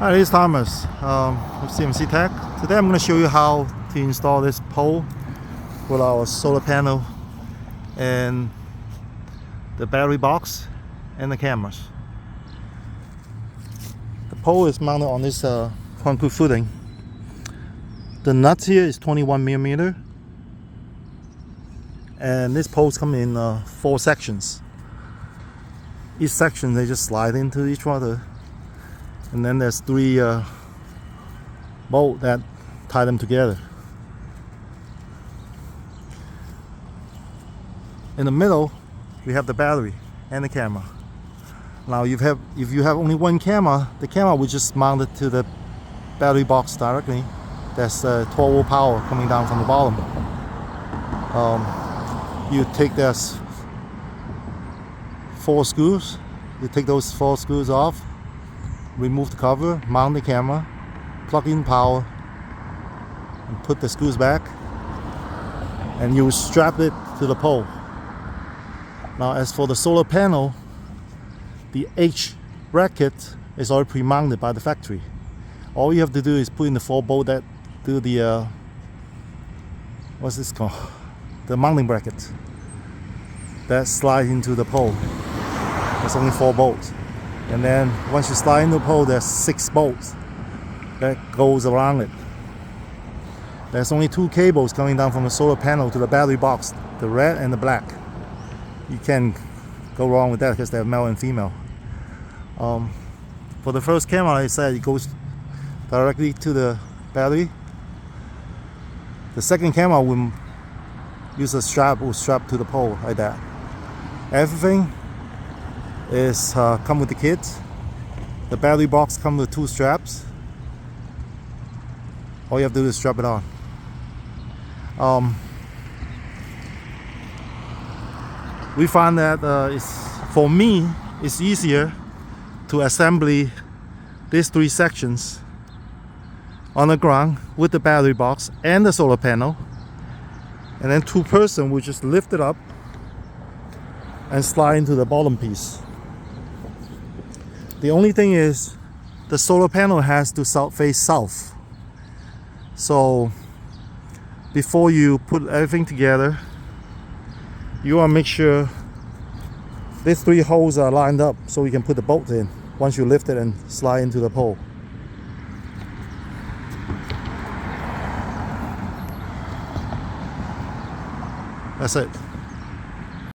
Hi, this is Thomas with CMC Tech. Today I'm going to show you how to install this pole with our solar panel and the battery box and the cameras. The pole is mounted on this concrete footing. The nuts here is 21 millimeter, and this poles come in 4 sections. Each section they just slide into each other, and then there's 3 bolts that tie them together. In the middle we have the battery and the camera. Now if you have only one camera, the camera will just mount it to the battery box directly. There's 12 volt power coming down from the bottom. You take those 4 screws, you take those 4 screws off, remove the cover, mount the camera, plug in power, and put the screws back, and you strap it to the pole. Now as for the solar panel, the H bracket is already pre-mounted by the factory. All you have to do is put in the 4 bolts that do the what's this called? The mounting bracket that slides into the pole. There's only 4 bolts. And then once you slide into the pole, there's 6 bolts that goes around it. There's only 2 cables coming down from the solar panel to the battery box, the red and the black. You can't go wrong with that because they're male and female. For the first camera, I said it goes directly to the battery. The second camera will use a strap, will strap to the pole like that. Everything is come with the kit. The battery box comes with 2 straps. All you have to do is strap it on. We find that for me it's easier to assemble these 3 sections on the ground with the battery box and the solar panel, and then 2 person will just lift it up and slide into the bottom piece. The only thing is the solar panel has to face south. So before you put everything together, you want to make sure these 3 holes are lined up so you can put the bolt in once you lift it and slide into the pole. That's it.